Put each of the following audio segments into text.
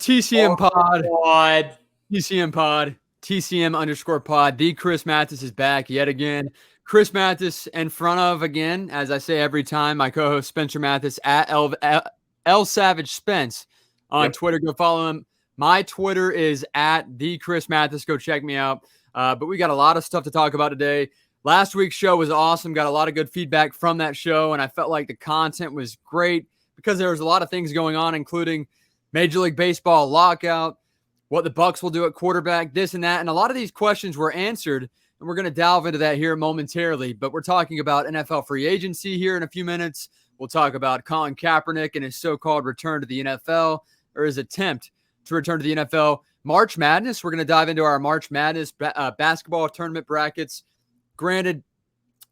TCM pod. God. TCM pod. TCM_pod. The Chris Mathis is back yet again. Chris Mathis in front of, again, as I say every time, my co-host Spencer Mathis at L Savage Spence on Twitter. Go follow him. My Twitter is at the Chris Mathis. Go check me out. But we got a lot of stuff to talk about today. Last week's show was awesome. Got a lot of good feedback from that show, and I felt like the content was great because there was a lot of things going on, including Major League Baseball lockout, what the Bucs will do at quarterback, this and that. And a lot of these questions were answered, and we're going to delve into that here momentarily. But we're talking about NFL free agency here in a few minutes. We'll talk about Colin Kaepernick and his so-called return to the NFL, or his attempt to return to the NFL. March Madness, we're going to dive into our March Madness basketball tournament brackets. Granted,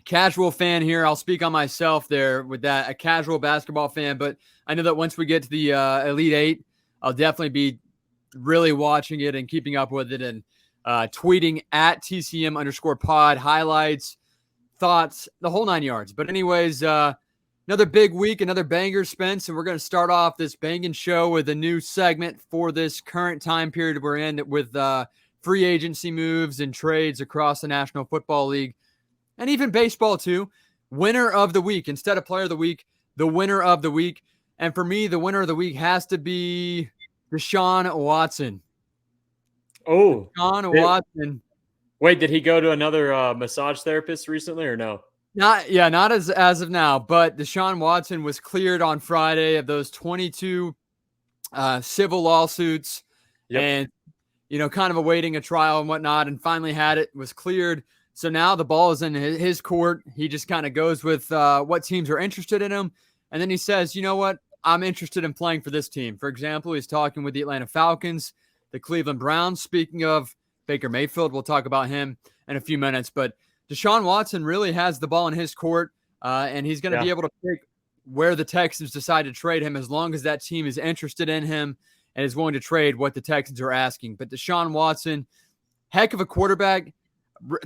casual fan here. I'll speak on myself there with that, a casual basketball fan. But I know that once we get to the Elite Eight, I'll definitely be really watching it and keeping up with it and tweeting at TCM_pod, highlights, thoughts, the whole 9 yards. But anyways, another big week, another banger, Spence, and we're going to start off this banging show with a new segment for this current time period we're in with free agency moves and trades across the National Football League and even baseball too. Winner of the week instead of player of the week, the winner of the week. And for me, the winner of the week has to be Deshaun Watson. Oh, Deshaun Watson. Wait, did he go to another massage therapist recently or no? Not as of now, but Deshaun Watson was cleared on Friday of those 22 civil lawsuits and, kind of awaiting a trial and whatnot, and finally was cleared. So now the ball is in his court. He just kind of goes with what teams are interested in him. And then he says, you know what? I'm interested in playing for this team. For example, he's talking with the Atlanta Falcons, the Cleveland Browns. Speaking of Baker Mayfield, we'll talk about him in a few minutes. But Deshaun Watson really has the ball in his court, and he's going to be able to pick where the Texans decide to trade him as long as that team is interested in him and is willing to trade what the Texans are asking. But Deshaun Watson, heck of a quarterback,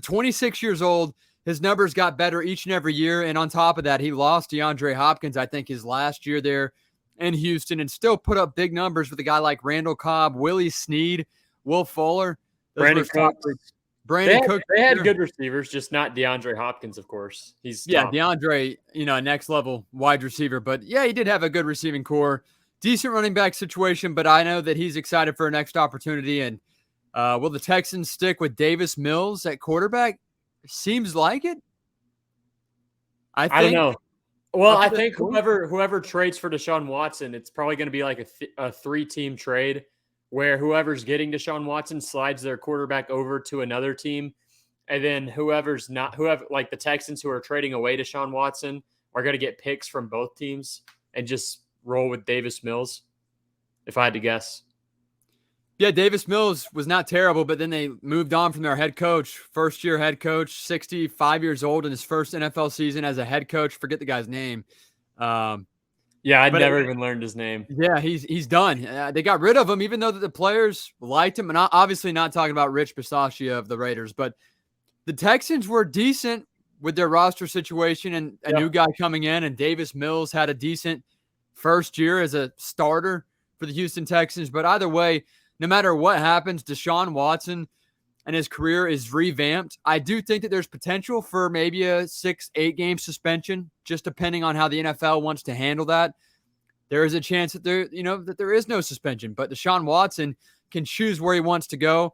26 years old. His numbers got better each and every year. And on top of that, he lost DeAndre Hopkins, I think, his last year there in Houston, and still put up big numbers with a guy like Randall Cobb, Willie Snead, Will Fuller. Brandon Cooks. Cook. They had good receivers, just not DeAndre Hopkins, of course. He's tough. DeAndre, next level wide receiver. But yeah, he did have a good receiving core, decent running back situation. But I know that he's excited for a next opportunity. And will the Texans stick with Davis Mills at quarterback? Seems like it. I don't know. Well, I think whoever trades for Deshaun Watson, it's probably going to be like a 3-team trade where whoever's getting Deshaun Watson slides their quarterback over to another team. And then whoever like the Texans who are trading away Deshaun Watson are going to get picks from both teams and just roll with Davis Mills, if I had to guess. Yeah, Davis Mills was not terrible, but then they moved on from their head coach, first-year head coach, 65 years old in his first NFL season as a head coach. Forget the guy's name. I'd never even learned his name. Yeah, he's done. They got rid of him, even though the players liked him. And obviously not talking about Rich Bisaccia of the Raiders, but the Texans were decent with their roster situation and a new guy coming in, and Davis Mills had a decent first year as a starter for the Houston Texans. But either way, no matter what happens, Deshaun Watson and his career is revamped. I do think that there's potential for maybe a 6-8 game suspension, just depending on how the NFL wants to handle that. There is a chance that there is no suspension, but Deshaun Watson can choose where he wants to go.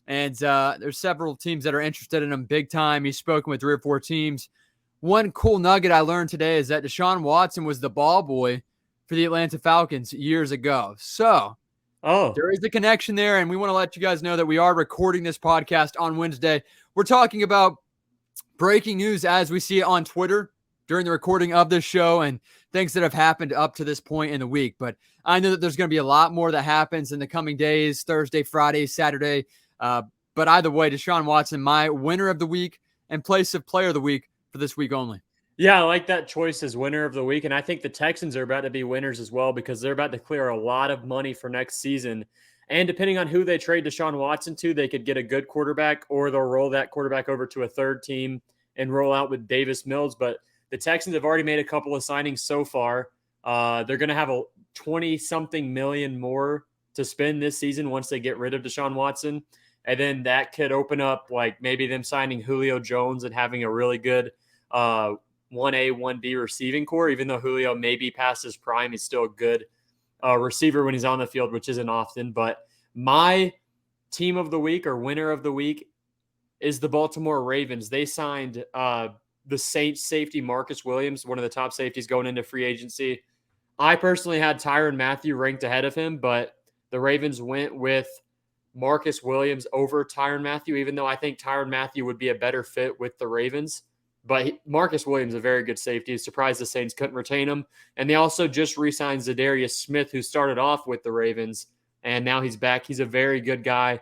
And there's several teams that are interested in him big time. He's spoken with 3 or 4 teams. One cool nugget I learned today is that Deshaun Watson was the ball boy for the Atlanta Falcons years ago. So there is a connection there, and we want to let you guys know that we are recording this podcast on Wednesday. We're talking about breaking news as we see it on Twitter during the recording of this show and things that have happened up to this point in the week. But I know that there's going to be a lot more that happens in the coming days, Thursday, Friday, Saturday. But either way, Deshaun Watson, my winner of the week and place of player of the week for this week only. Yeah, I like that choice as winner of the week. And I think the Texans are about to be winners as well because they're about to clear a lot of money for next season. And depending on who they trade Deshaun Watson to, they could get a good quarterback or they'll roll that quarterback over to a third team and roll out with Davis Mills. But the Texans have already made a couple of signings so far. They're going to have a 20-something million more to spend this season once they get rid of Deshaun Watson. And then that could open up like maybe them signing Julio Jones and having a really good 1A, 1B receiving core. Even though Julio may be past his prime, he's still a good receiver when he's on the field, which isn't often. But my team of the week or winner of the week is the Baltimore Ravens. They signed the Saints safety Marcus Williams, one of the top safeties going into free agency. I personally had Tyrann Mathieu ranked ahead of him, but the Ravens went with Marcus Williams over Tyrann Mathieu, even though I think Tyrann Mathieu would be a better fit with the Ravens. But Marcus Williams is a very good safety. Surprised the Saints couldn't retain him. And they also just re-signed Zadarius Smith, who started off with the Ravens, and now he's back. He's a very good guy.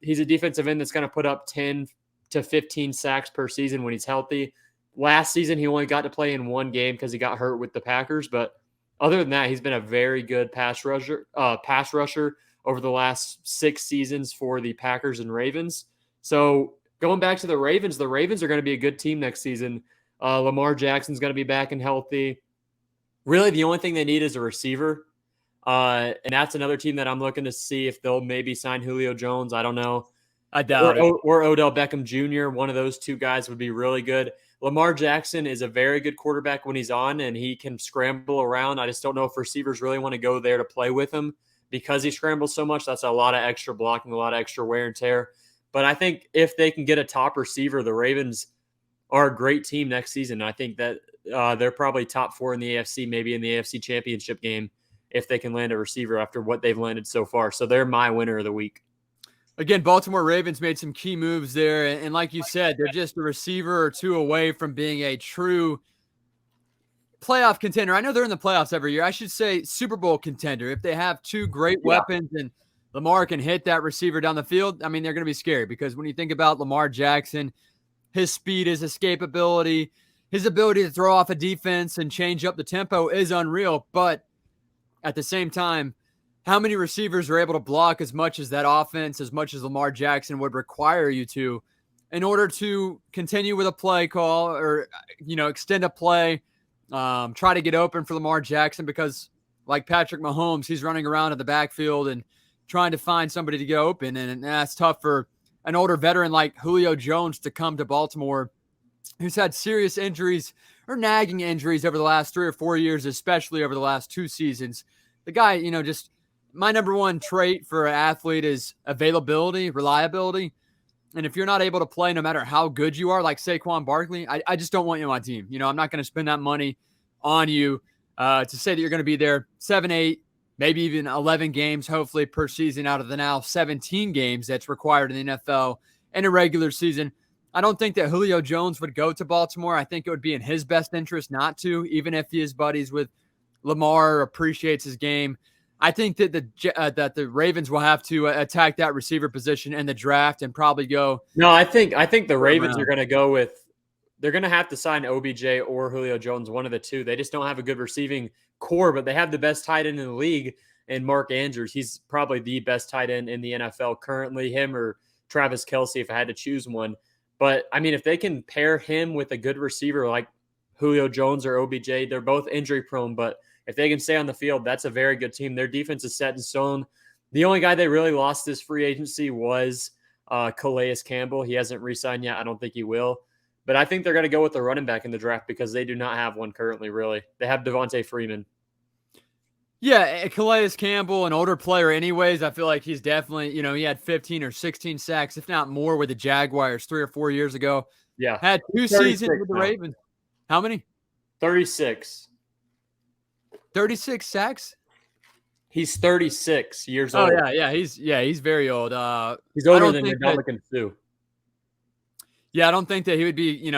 He's a defensive end that's going to put up 10 to 15 sacks per season when he's healthy. Last season, he only got to play in one game because he got hurt with the Packers. But other than that, he's been a very good pass rusher over the last 6 seasons for the Packers and Ravens. So going back to the Ravens are going to be a good team next season. Lamar Jackson's going to be back and healthy. Really, the only thing they need is a receiver. And that's another team that I'm looking to see if they'll maybe sign Julio Jones. I don't know. I doubt it. Or Odell Beckham Jr. One of those two guys would be really good. Lamar Jackson is a very good quarterback when he's on, and he can scramble around. I just don't know if receivers really want to go there to play with him because he scrambles so much. That's a lot of extra blocking, a lot of extra wear and tear. But I think if they can get a top receiver, the Ravens are a great team next season. I think that they're probably top 4 in the AFC, maybe in the AFC Championship game, if they can land a receiver after what they've landed so far. So they're my winner of the week. Again, Baltimore Ravens made some key moves there. And like you said, they're just a receiver or two away from being a true playoff contender. I know they're in the playoffs every year. I should say Super Bowl contender. If they have two great weapons and Lamar can hit that receiver down the field, I mean, they're going to be scary because when you think about Lamar Jackson, his speed, his escapability, his ability to throw off a defense and change up the tempo is unreal. But at the same time, how many receivers are able to block as much as that offense, as much as Lamar Jackson would require you to in order to continue with a play call or, extend a play, try to get open for Lamar Jackson because like Patrick Mahomes, he's running around in the backfield and trying to find somebody to get open. And that's tough for an older veteran like Julio Jones to come to Baltimore, who's had serious injuries or nagging injuries over the last 3 or 4 years, especially over the last 2 seasons. The guy, just my number one trait for an athlete is availability, reliability. And if you're not able to play no matter how good you are, like Saquon Barkley, I just don't want you on my team. I'm not going to spend that money on you to say that you're going to be there 7, 8, maybe even 11 games, hopefully per season out of the now 17 games that's required in the NFL in a regular season. I don't think that Julio Jones would go to Baltimore. I think it would be in his best interest not to, even if he is buddies with Lamar, appreciates his game. I think that the Ravens will have to attack that receiver position in the draft and probably go. No, I think the Ravens are going to go with. They're going to have to sign OBJ or Julio Jones, one of the two. They just don't have a good receiving core, but they have the best tight end in the league in Mark Andrews. He's probably the best tight end in the NFL currently. Him or Travis Kelce, if I had to choose one. But I mean, if they can pair him with a good receiver like Julio Jones or OBJ, they're both injury prone, but if they can stay on the field, that's a very good team. Their defense is set in stone. The only guy they really lost this free agency was Calais Campbell. He hasn't re-signed yet. I don't think he will. But I think they're going to go with the running back in the draft because they do not have one currently, really. They have Devontae Freeman. Yeah, Calais Campbell, an older player anyways. I feel like he's definitely, he had 15 or 16 sacks, if not more, with the Jaguars 3 or 4 years ago. Yeah. Had 2 seasons with the Ravens. How many? 36. 36 sacks? He's 36 years old. Oh, yeah. He's very old. He's older than Ndamukong Suh. Yeah, I don't think that he would be,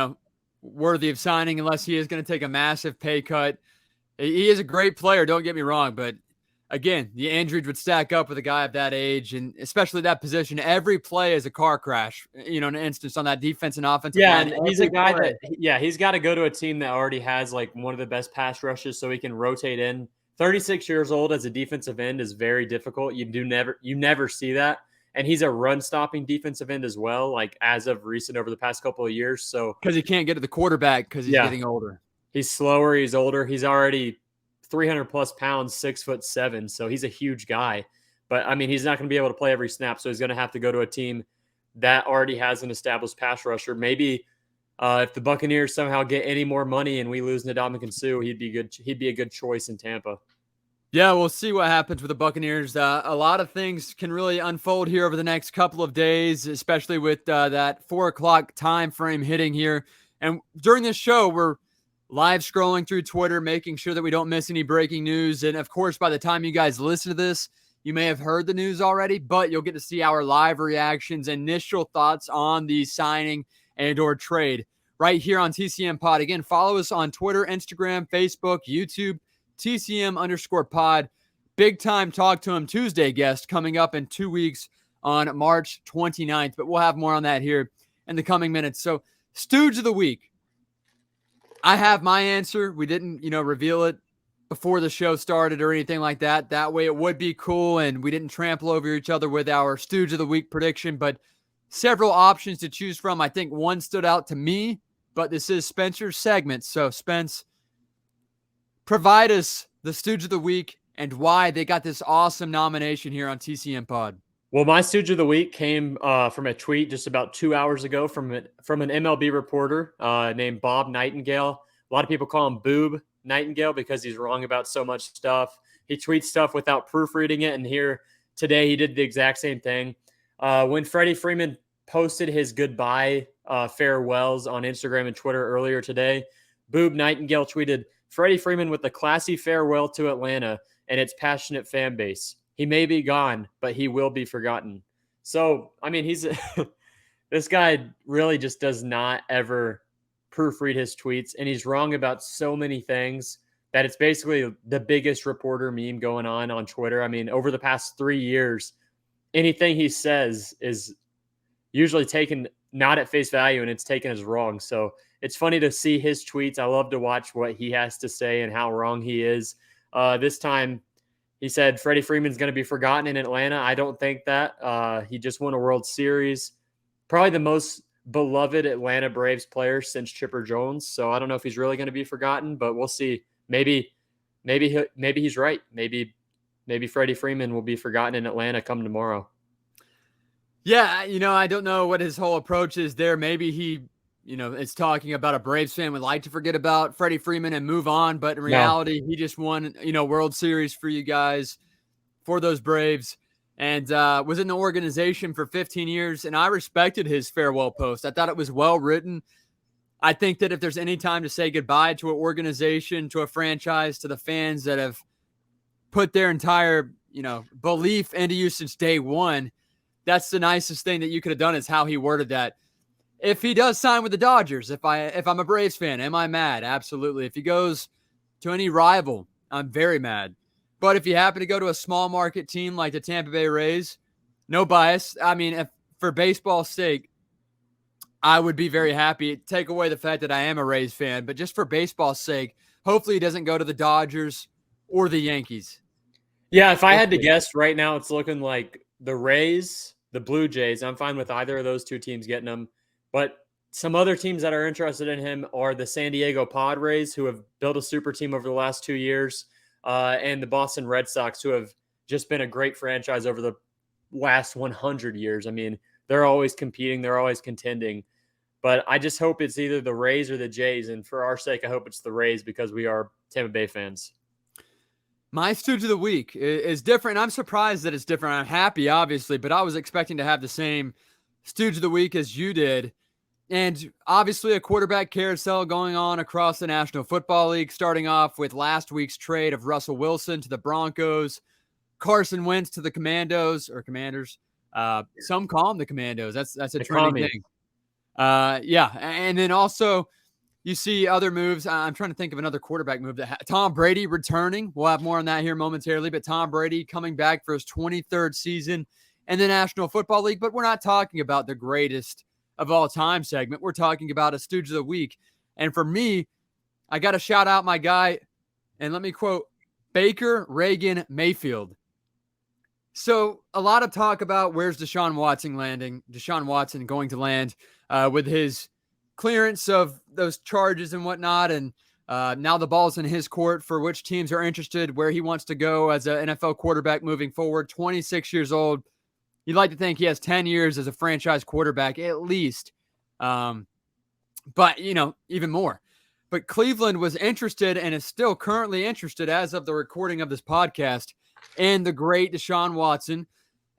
worthy of signing unless he is going to take a massive pay cut. He is a great player, don't get me wrong, but again, the injuries would stack up with a guy of that age, and especially that position. Every play is a car crash, an instance on that defense and offensive line. Yeah, he's a guy he's got to go to a team that already has like one of the best pass rushes so he can rotate in. 36 years old as a defensive end is very difficult. You never see that. And he's a run-stopping defensive end as well, like as of recent over the past couple of years. So because he can't get to the quarterback because he's getting older. He's slower. He's older. He's already 300-plus pounds, 6'7", so he's a huge guy. But, I mean, he's not going to be able to play every snap, so he's going to have to go to a team that already has an established pass rusher. Maybe if the Buccaneers somehow get any more money and we lose Ndamukong Suh, he'd be a good choice in Tampa. Yeah, we'll see what happens with the Buccaneers. A lot of things can really unfold here over the next couple of days, especially with that 4:00 time frame hitting here. And during this show, we're live scrolling through Twitter, making sure that we don't miss any breaking news. And of course, by the time you guys listen to this, you may have heard the news already, but you'll get to see our live reactions, initial thoughts on the signing and or trade right here on TCM Pod. Again, follow us on Twitter, Instagram, Facebook, YouTube, TCM_pod. Big time Talk to Him Tuesday guest coming up in 2 weeks on March 29th, but we'll have more on that here in the coming minutes. So, Stooge of the Week. I have my answer. We didn't, reveal it before the show started or anything like that. That way it would be cool and we didn't trample over each other with our Stooge of the Week prediction, but several options to choose from. I think one stood out to me, but this is Spencer's segment. So, Spence, provide us the Stooge of the Week and why they got this awesome nomination here on TCM Pod. Well, my Stooge of the Week came from a tweet just about 2 hours ago from an MLB reporter named Bob Nightingale. A lot of people call him Boob Nightingale because he's wrong about so much stuff. He tweets stuff without proofreading it, and here today he did the exact same thing. When Freddie Freeman posted his goodbye farewells on Instagram and Twitter earlier today, Boob Nightingale tweeted, "Freddie Freeman with a classy farewell to Atlanta and its passionate fan base. He may be gone, but he will be forgotten." So, I mean, this guy really just does not ever proofread his tweets, and he's wrong about so many things that it's basically the biggest reporter meme going on Twitter. I mean, over the past 3 years, anything he says is usually taken not at face value, and it's taken as wrong. So it's funny to see his tweets. I love to watch what he has to say and how wrong he is. This time, he said Freddie Freeman's going to be forgotten in Atlanta. I don't think that. He just won a World Series. Probably the most beloved Atlanta Braves player since Chipper Jones. So I don't know if he's really going to be forgotten, but we'll see. Maybe he's right. Maybe Freddie Freeman will be forgotten in Atlanta come tomorrow. Yeah, I don't know what his whole approach is there. Maybe he, is talking about a Braves fan would like to forget about Freddie Freeman and move on. But in reality, he just won, World Series for you guys, for those Braves, and was in the organization for 15 years. And I respected his farewell post. I thought it was well written. I think that if there's any time to say goodbye to an organization, to a franchise, to the fans that have put their entire, belief into you since day one, that's the nicest thing that you could have done, is how he worded that. If he does sign with the Dodgers, if I'm a Braves fan, am I mad? Absolutely. If he goes to any rival, I'm very mad. But if you happen to go to a small market team like the Tampa Bay Rays, no bias. I mean, if for baseball's sake, I would be very happy. Take away the fact that I am a Rays fan, but just for baseball's sake, hopefully he doesn't go to the Dodgers or the Yankees. Yeah, if I had to guess right now, it's looking like the Rays, the Blue Jays. I'm fine with either of those two teams getting them. But some other teams that are interested in him are the San Diego Padres, who have built a super team over the last 2 years, and the Boston Red Sox, who have just been a great franchise over the last 100 years. I mean, they're always competing. They're always contending. But I just hope it's either the Rays or the Jays. And for our sake, I hope it's the Rays because we are Tampa Bay fans. My Stooge of the Week is different. I'm surprised that it's different. I'm happy, obviously, but I was expecting to have the same Stooge of the Week as you did. And obviously a quarterback carousel going on across the National Football League, starting off with last week's trade of Russell Wilson to the Broncos, Carson Wentz to the Commanders. Some call them the Commandos. That's a trending thing. Yeah. And then also you see other moves. I'm trying to think of another quarterback move that Tom Brady returning. We'll have more on that here momentarily, but Tom Brady coming back for his 23rd season in the National Football League. But we're not talking about the greatest of all time segment. We're talking about a Stooge of the Week. And for me, I got to shout out my guy, and let me quote Baker Mayfield. So a lot of talk about where's Deshaun Watson going to land with his clearance of those charges and whatnot. And Now the ball's in his court for which teams are interested, where he wants to go as an NFL quarterback moving forward. 26 years old. You'd like to think he has 10 years as a franchise quarterback at least. But, even more. But Cleveland was interested and is still currently interested as of the recording of this podcast in the great Deshaun Watson.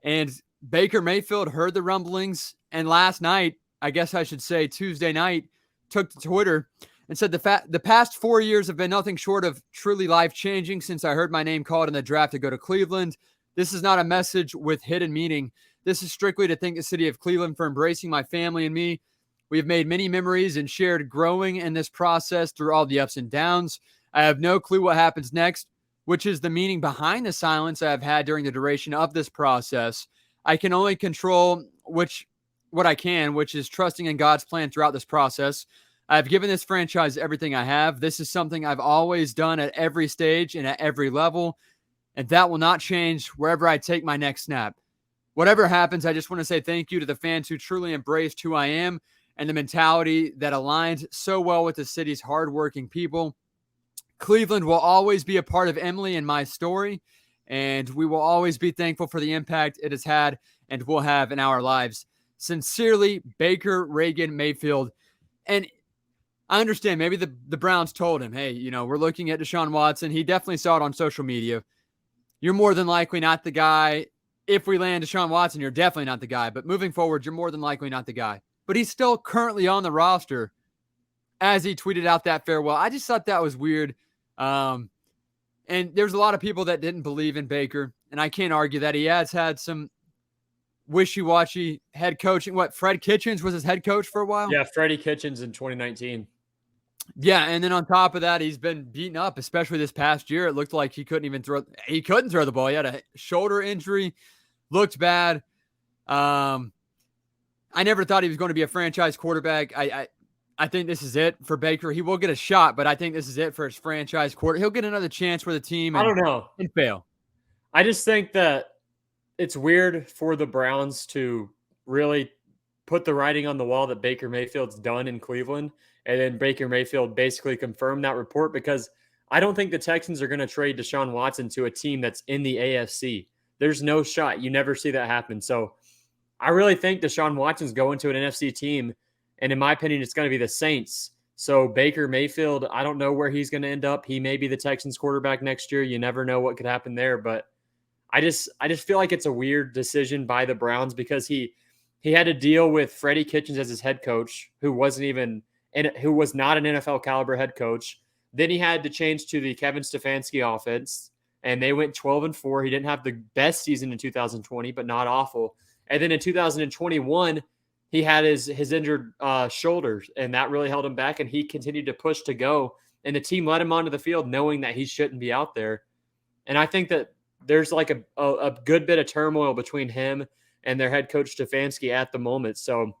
And Baker Mayfield heard the rumblings. And last night, I guess I should say Tuesday night, took to Twitter and said the past 4 years have been nothing short of truly life-changing since I heard my name called in the draft to go to Cleveland. This is not a message with hidden meaning. This is strictly to thank the city of Cleveland for embracing my family and me. We have made many memories and shared growing in this process through all the ups and downs. I have no clue what happens next, which is the meaning behind the silence I have had during the duration of this process. I can only control what I can, which is trusting in God's plan throughout this process. I have given this franchise everything I have. This is something I've always done at every stage and at every level, and that will not change wherever I take my next snap. Whatever happens, I just want to say thank you to the fans who truly embraced who I am and the mentality that aligns so well with the city's hardworking people. Cleveland will always be a part of Emily and my story, and we will always be thankful for the impact it has had and will have in our lives. Sincerely, Baker Reagan Mayfield. And I understand maybe the Browns told him, hey, we're looking at Deshaun Watson. He definitely saw it on social media. You're more than likely not the guy. If we land Deshaun Watson, you're definitely not the guy. But moving forward, you're more than likely not the guy. But he's still currently on the roster as he tweeted out that farewell. I just thought that was weird. And there's a lot of people that didn't believe in Baker, and I can't argue that. He has had some wishy-washy head coaching. What, Fred Kitchens was his head coach for a while? Yeah, Freddie Kitchens in 2019. Yeah, and then on top of that, he's been beaten up, especially this past year. It looked like he couldn't throw the ball. He had a shoulder injury, looked bad. I never thought he was going to be a franchise quarterback. I think this is it for Baker. He will get a shot, but I think this is it for his franchise quarter. He'll get another chance for the team. I don't know. And fail. I just think that it's weird for the Browns to really put the writing on the wall that Baker Mayfield's done in Cleveland, and then Baker Mayfield basically confirmed that report, because I don't think the Texans are going to trade Deshaun Watson to a team that's in the AFC. There's no shot. You never see that happen. So I really think Deshaun Watson's going to an NFC team, and in my opinion, it's going to be the Saints. So Baker Mayfield, I don't know where he's going to end up. He may be the Texans quarterback next year. You never know what could happen there, but I just feel like it's a weird decision by the Browns, because he had to deal with Freddie Kitchens as his head coach, who was not an NFL caliber head coach. Then he had to change to the Kevin Stefanski offense, and they went 12-4. He didn't have the best season in 2020, but not awful. And then in 2021, he had his injured shoulders, and that really held him back, and he continued to push to go. And the team let him onto the field knowing that he shouldn't be out there. And I think that there's like a good bit of turmoil between him and their head coach Stefanski at the moment. So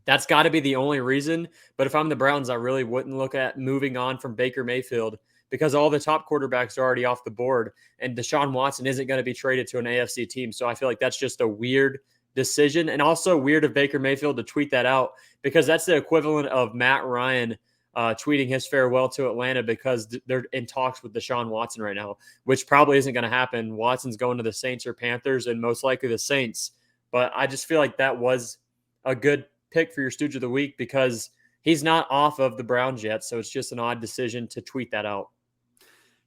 that's got to be the only reason. But if I'm the Browns, I really wouldn't look at moving on from Baker Mayfield, because all the top quarterbacks are already off the board, and Deshaun Watson isn't going to be traded to an AFC team. So I feel like that's just a weird decision, and also weird of Baker Mayfield to tweet that out, because that's the equivalent of Matt Ryan tweeting his farewell to Atlanta because they're in talks with Deshaun Watson right now, which probably isn't going to happen. Watson's going to the Saints or Panthers, and most likely the Saints. But I just feel like that was a good pick for your Stooge of the Week, because he's not off of the Browns yet. So it's just an odd decision to tweet that out.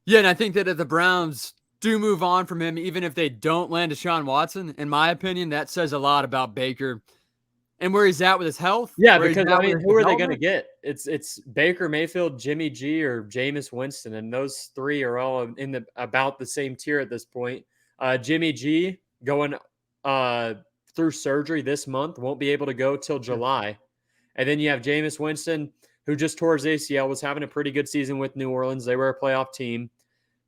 Yeah, and I think that if the Browns do move on from him, even if they don't land Deshaun Watson, in my opinion, that says a lot about Baker and where he's at with his health. Yeah, because who are they going to get? It's Baker Mayfield, Jimmy G, or Jameis Winston, and those three are all in about the same tier at this point. Jimmy G going through surgery this month, won't be able to go till July, and then you have Jameis Winston, who just tore his ACL, was having a pretty good season with New Orleans. They were a playoff team.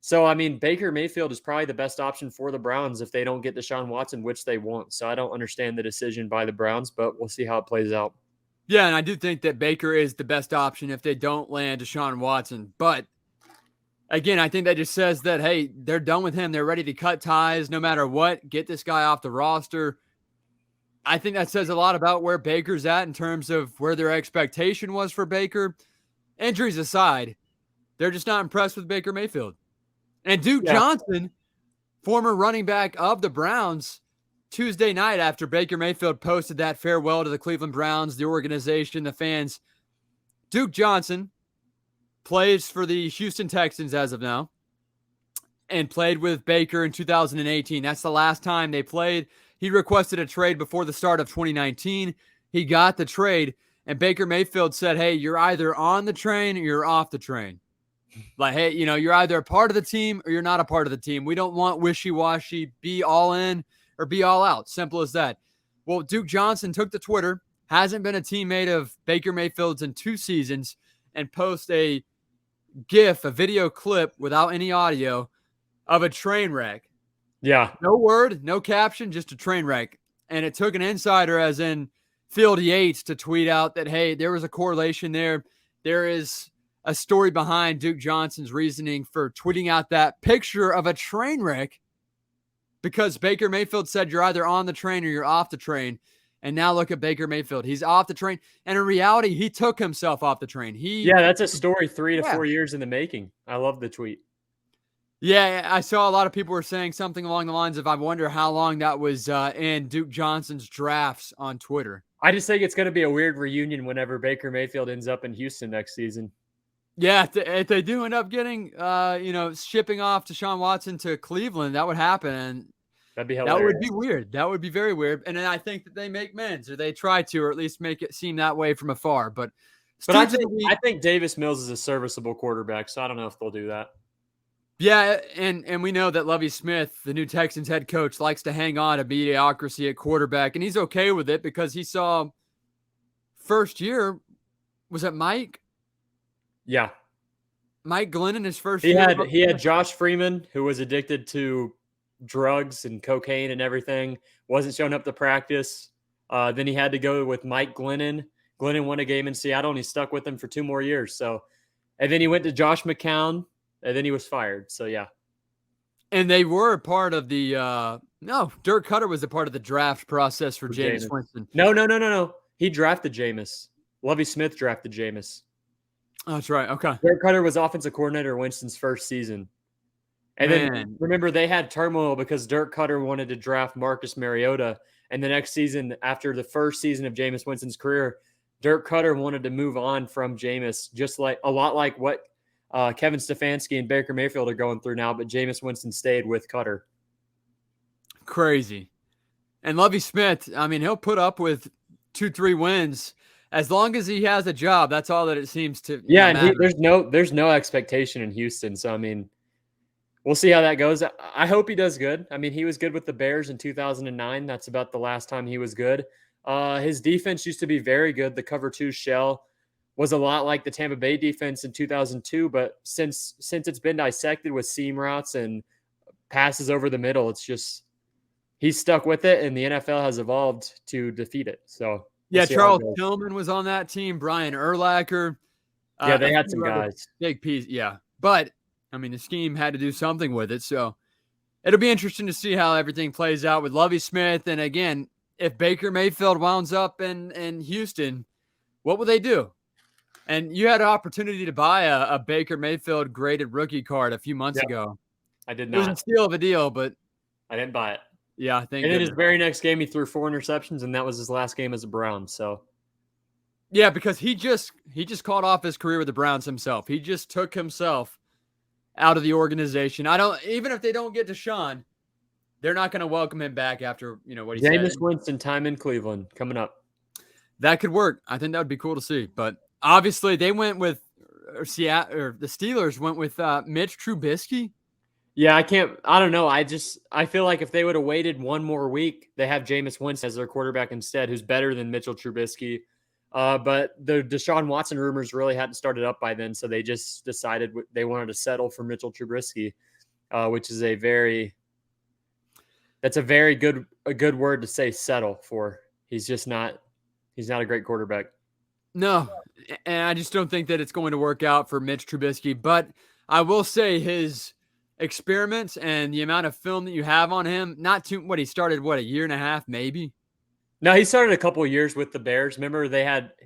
So, I mean, Baker Mayfield is probably the best option for the Browns if they don't get Deshaun Watson, which they won't. So I don't understand the decision by the Browns, but we'll see how it plays out. Yeah, and I do think that Baker is the best option if they don't land Deshaun Watson. But, again, I think that just says that, hey, they're done with him. They're ready to cut ties no matter what, get this guy off the roster. I think that says a lot about where Baker's at in terms of where their expectation was for Baker. Injuries aside, They're just not impressed with Baker Mayfield. And Duke Johnson, former running back of the Browns, Tuesday night after Baker Mayfield posted that farewell to the Cleveland Browns, the organization, the fans, Duke Johnson plays for the Houston Texans as of now and played with Baker in 2018. That's the last time they played. He requested a trade before the start of 2019. He got the trade, and Baker Mayfield said, hey, you're either on the train or you're off the train. Like, hey, you're either a part of the team or you're not a part of the team. We don't want wishy-washy, be all in or be all out. Simple as that. Well, Duke Johnson took to Twitter, hasn't been a teammate of Baker Mayfield's in 2 seasons, and post a GIF, a video clip without any audio of a train wreck. Yeah. No word, no caption, just a train wreck. And it took an insider, as in Field Yates, to tweet out that, hey, there was a correlation there. There is a story behind Duke Johnson's reasoning for tweeting out that picture of a train wreck, because Baker Mayfield said you're either on the train or you're off the train. And now look at Baker Mayfield. He's off the train. And in reality, he took himself off the train. That's a story 3 to 4 years in the making. I love the tweet. Yeah, I saw a lot of people were saying something along the lines of, I wonder how long that was in Duke Johnson's drafts on Twitter. I just think it's going to be a weird reunion whenever Baker Mayfield ends up in Houston next season. Yeah, if they do end up getting, shipping off Deshaun Watson to Cleveland, that would happen. And that'd be hilarious. That would be weird. That would be very weird. And then I think that they make amends, or they try to, or at least make it seem that way from afar. But I think Davis Mills is a serviceable quarterback, so I don't know if they'll do that. Yeah, and we know that Lovie Smith, the new Texans head coach, likes to hang on to mediocrity at quarterback, and he's okay with it because he saw first year, was it Mike? Yeah. Mike Glennon, his first year. He had Josh Freeman, who was addicted to drugs and cocaine and everything, wasn't showing up to practice. Then he had to go with Mike Glennon. Glennon won a game in Seattle, and he stuck with him for 2 more years. And then he went to Josh McCown, and then he was fired. So, yeah. And they were part of the Dirk Cutter was a part of the draft process for Jameis Winston. No. He drafted Jameis. Lovie Smith drafted Jameis. Oh, that's right. Okay. Dirk Cutter was offensive coordinator Winston's first season. And then remember, they had turmoil because Dirk Cutter wanted to draft Marcus Mariota. And the next season, after the first season of Jameis Winston's career, Dirk Cutter wanted to move on from Jameis, just like a lot like what Kevin Stefanski and Baker Mayfield are going through now. But Jameis Winston stayed with Cutter. Crazy. And Lovie Smith, I mean, he'll put up with 2-3 wins as long as he has a job. That's all that it seems to. Yeah, and there's no expectation in Houston. So I mean, we'll see how that goes. I hope he does good. I mean, he was good with the Bears in 2009. That's about the last time he was good. His defense used to be very good. The cover 2 shell was a lot like the Tampa Bay defense in 2002, but since it's been dissected with seam routes and passes over the middle, it's just he's stuck with it, and the NFL has evolved to defeat it. So yeah, Charles Tillman was on that team. Brian Urlacher. Yeah, they had some guys. Big piece, yeah. But I mean, the scheme had to do something with it. So it'll be interesting to see how everything plays out with Lovie Smith. And again, if Baker Mayfield wounds up in Houston, what will they do? And you had an opportunity to buy a Baker Mayfield graded rookie card a few months ago. I did not. It was a steal of a deal, but I didn't buy it. Yeah, I think. And in his very next game, he threw 4 interceptions, and that was his last game as a Brown. So, yeah, because he just called off his career with the Browns himself. He just took himself out of the organization. Even if they don't get Deshaun, they're not going to welcome him back after what he said. Jameis Winston time in Cleveland coming up. That could work. I think that would be cool to see. But obviously, they went with the Steelers went with Mitch Trubisky. Yeah, I don't know. I feel like if they would have waited 1 more week, they have Jameis Winston as their quarterback instead, who's better than Mitchell Trubisky. But the Deshaun Watson rumors really hadn't started up by then, so they just decided they wanted to settle for Mitchell Trubisky, which is a very good word to say settle for. He's not a great quarterback. No, and I just don't think that it's going to work out for Mitch Trubisky. But I will say his experiments and the amount of film that you have on him, he started, a year and a half, maybe? No, he started a couple of years with the Bears. Remember,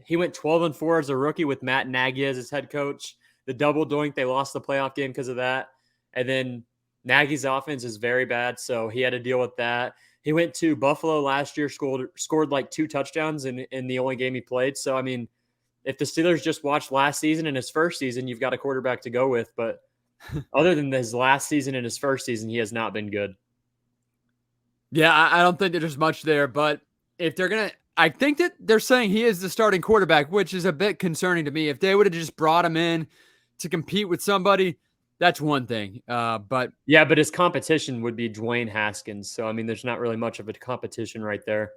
he went 12-4 as a rookie with Matt Nagy as his head coach. the double doink. They lost the playoff game because of that. And then Nagy's offense is very bad, so he had to deal with that. He went to Buffalo last year, scored like 2 touchdowns in the only game he played. So, I mean, if the Steelers just watched last season and his first season, you've got a quarterback to go with. But other than his last season and his first season, he has not been good. Yeah, I don't think that there's much there. But if they're going to – I think that they're saying he is the starting quarterback, which is a bit concerning to me. If they would have just brought him in to compete with somebody, that's one thing. But his competition would be Dwayne Haskins. So, I mean, there's not really much of a competition right there.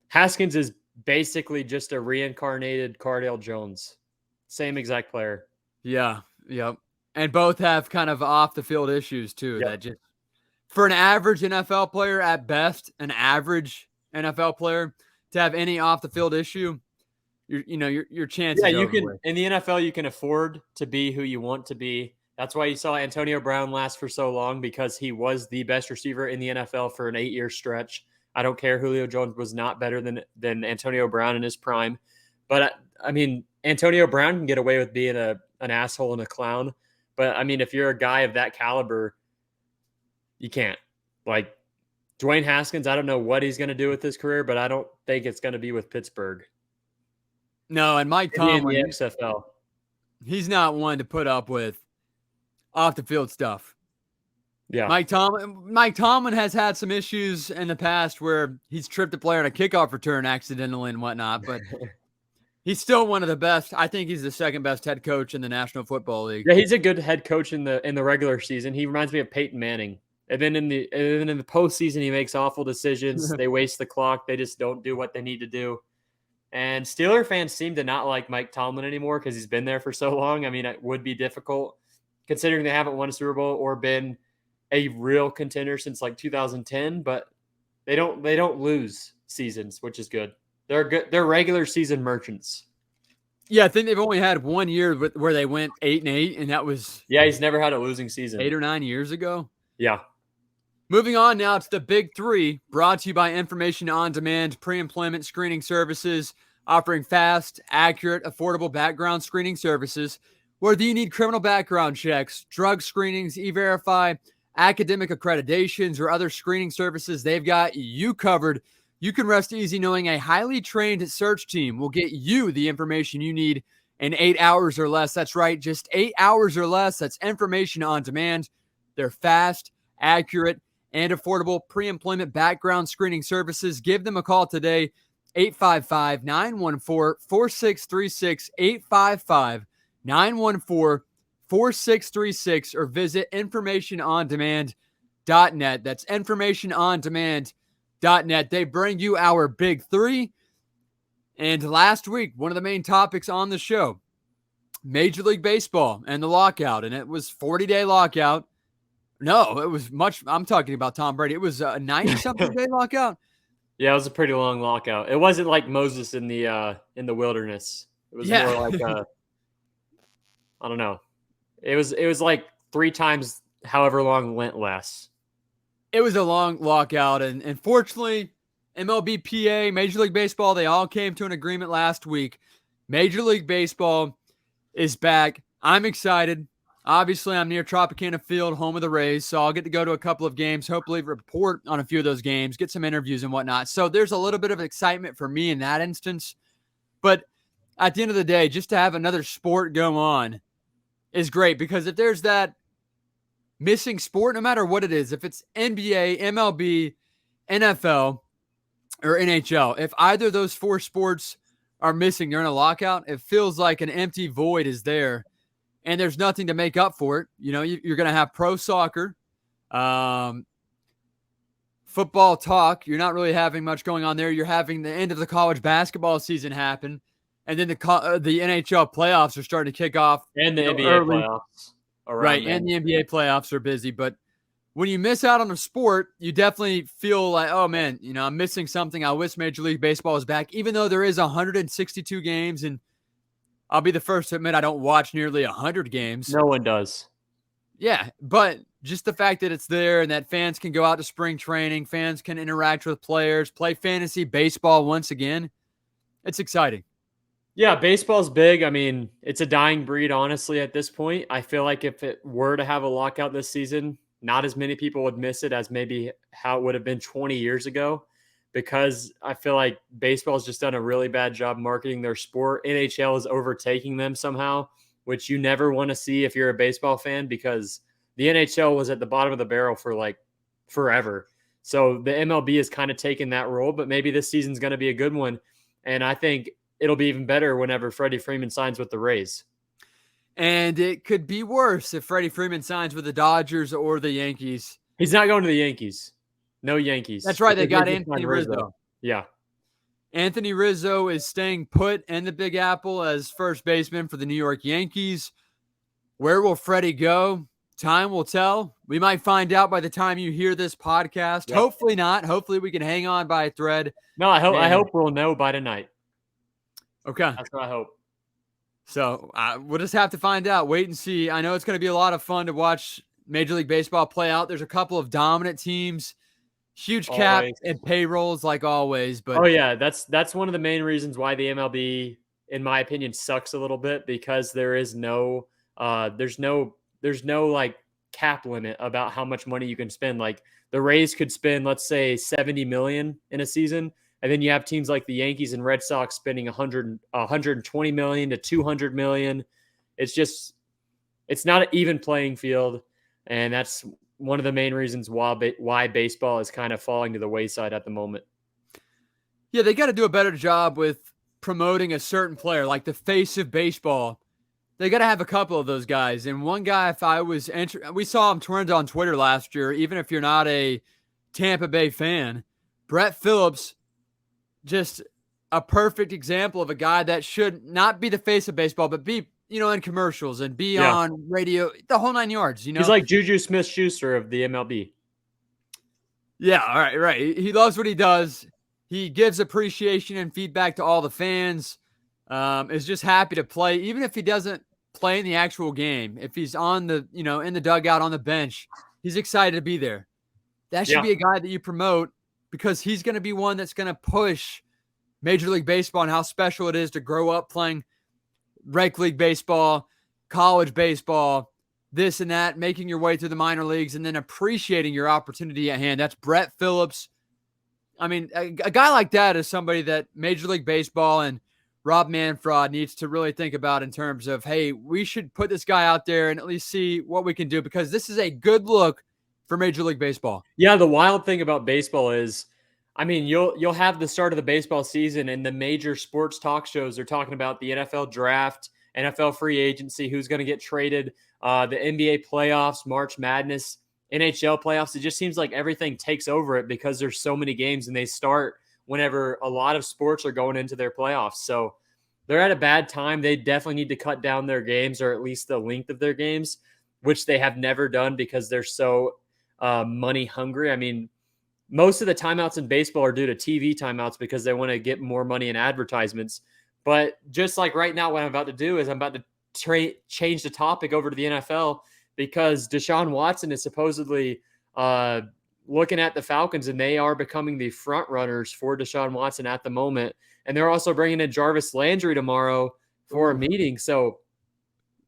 Haskins is basically just a reincarnated Cardale Jones. Same exact player. Yeah, yep. And both have kind of off-the-field issues, too. Yep. That just for an average NFL player, at best, an average NFL player, to have any off-the-field issue, your chances are you can in the NFL, you can afford to be who you want to be. That's why you saw Antonio Brown last for so long, because he was the best receiver in the NFL for an 8-year stretch. I don't care. Julio Jones was not better than Antonio Brown in his prime. But, I mean, Antonio Brown can get away with being an asshole and a clown. But, I mean, if you're a guy of that caliber, you can't. Like, Dwayne Haskins, I don't know what he's going to do with his career, but I don't think it's going to be with Pittsburgh. No, and Mike Tomlin, in the XFL. He's not one to put up with off-the-field stuff. Yeah. Mike Tomlin has had some issues in the past where he's tripped a player on a kickoff return accidentally and whatnot, but he's still one of the best. I think he's the second best head coach in the National Football League. Yeah, he's a good head coach in the regular season. He reminds me of Peyton Manning. And then in the postseason, he makes awful decisions. They waste the clock. They just don't do what they need to do. And Steeler fans seem to not like Mike Tomlin anymore because he's been there for so long. I mean, it would be difficult considering they haven't won a Super Bowl or been a real contender since like 2010. But they don't lose seasons, which is good. They're good. They're regular season merchants. Yeah, I think they've only had 1 year where they went 8-8, and that was he's never had a losing season. 8 or 9 years ago. Yeah. Moving on now to the Big Three, brought to you by Information on Demand Pre-Employment Screening Services, offering fast, accurate, affordable background screening services. Whether you need criminal background checks, drug screenings, E-Verify, academic accreditations, or other screening services, they've got you covered. You can rest easy knowing a highly trained search team will get you the information you need in 8 hours or less. That's right, just 8 hours or less. That's Information on Demand. They're fast, accurate, and affordable pre-employment background screening services. Give them a call today, 855-914-4636, 855-914-4636, or visit informationondemand.net. That's informationondemand.net. They bring you our Big Three. And last week, one of the main topics on the show, Major League Baseball and the lockout. And it was 40-day lockout. No, it was much. I'm talking about Tom Brady. It was a 90-something day lockout. Yeah, it was a pretty long lockout. It wasn't like Moses in the wilderness. It was more like I don't know. It was like 3 times however long Lent lasts. It was a long lockout, and fortunately, MLB, PA, Major League Baseball, they all came to an agreement last week. Major League Baseball is back. I'm excited. Obviously, I'm near Tropicana Field, home of the Rays, so I'll get to go to a couple of games, hopefully report on a few of those games, get some interviews and whatnot. So there's a little bit of excitement for me in that instance. But at the end of the day, just to have another sport go on is great, because if there's that missing sport, no matter what it is, if it's NBA, MLB, NFL, or NHL, if either of those 4 sports are missing during a lockout, it feels like an empty void is there. And there's nothing to make up for it. You know, you're going to have pro soccer, football talk. You're not really having much going on there. You're having the end of the college basketball season happen. And then the NHL playoffs are starting to kick off. And the NBA playoffs. Right, and the NBA playoffs are busy. But when you miss out on a sport, you definitely feel like, oh, man, you know, I'm missing something. I wish Major League Baseball was back, even though there is 162 games, and I'll be the first to admit I don't watch nearly 100 games. No one does. Yeah, but just the fact that it's there and that fans can go out to spring training, fans can interact with players, play fantasy baseball once again, it's exciting. Yeah, baseball's big. I mean, it's a dying breed, honestly, at this point. I feel like if it were to have a lockout this season, not as many people would miss it as maybe how it would have been 20 years ago, because I feel like baseball's just done a really bad job marketing their sport. NHL is overtaking them somehow, which you never want to see if you're a baseball fan, because the NHL was at the bottom of the barrel for like forever. So the MLB has kind of taken that role, but maybe this season's going to be a good one. And I think it'll be even better whenever Freddie Freeman signs with the Rays. And it could be worse if Freddie Freeman signs with the Dodgers or the Yankees. He's not going to the Yankees. No Yankees. That's right. They got Anthony Rizzo. Yeah. Anthony Rizzo is staying put in the Big Apple as first baseman for the New York Yankees. Where will Freddie go? Time will tell. We might find out by the time you hear this podcast. Yep. Hopefully not. Hopefully we can hang on by a thread. No, I hope we'll know by tonight. Okay. That's what I hope. So we'll just have to find out. Wait and see. I know it's going to be a lot of fun to watch Major League Baseball play out. There's a couple of dominant teams, huge cap and payrolls like always. But oh yeah, that's one of the main reasons why the MLB, in my opinion, sucks a little bit, because there is no there's no like cap limit about how much money you can spend. Like the Rays could spend, let's say, 70 million in a season. And then you have teams like the Yankees and Red Sox spending 120 million to 200 million. It's not an even playing field. And that's one of the main reasons why baseball is kind of falling to the wayside at the moment. Yeah, they got to do a better job with promoting a certain player, like the face of baseball. They got to have a couple of those guys. And one guy, we saw him trend on Twitter last year, even if you're not a Tampa Bay fan, Brett Phillips, just a perfect example of a guy that should not be the face of baseball, but be, in commercials and be on radio, the whole 9 yards, He's like Juju Smith-Schuster of the MLB. Yeah, all right, right. He loves what he does. He gives appreciation and feedback to all the fans. Is just happy to play, even if he doesn't play in the actual game. If he's on the, in the dugout on the bench, he's excited to be there. That should be a guy that you promote, because he's going to be one that's going to push Major League Baseball and how special it is to grow up playing rec league baseball, college baseball, this and that, making your way through the minor leagues, and then appreciating your opportunity at hand. That's Brett Phillips. I mean, a guy like that is somebody that Major League Baseball and Rob Manfred needs to really think about in terms of, hey, we should put this guy out there and at least see what we can do, because this is a good look for Major League Baseball. Yeah, the wild thing about baseball is, I mean, you'll have the start of the baseball season, and the major sports talk shows are talking about the NFL draft, NFL free agency, who's going to get traded, the NBA playoffs, March Madness, NHL playoffs. It just seems like everything takes over it because there's so many games, and they start whenever a lot of sports are going into their playoffs. So they're at a bad time. They definitely need to cut down their games, or at least the length of their games, which they have never done because they're so money hungry. I mean, most of the timeouts in baseball are due to TV timeouts because they want to get more money in advertisements. But just like right now, what I'm about to do is I'm about to change the topic over to the NFL, because Deshaun Watson is supposedly looking at the Falcons, and they are becoming the front runners for Deshaun Watson at the moment. And they're also bringing in Jarvis Landry tomorrow for a meeting. So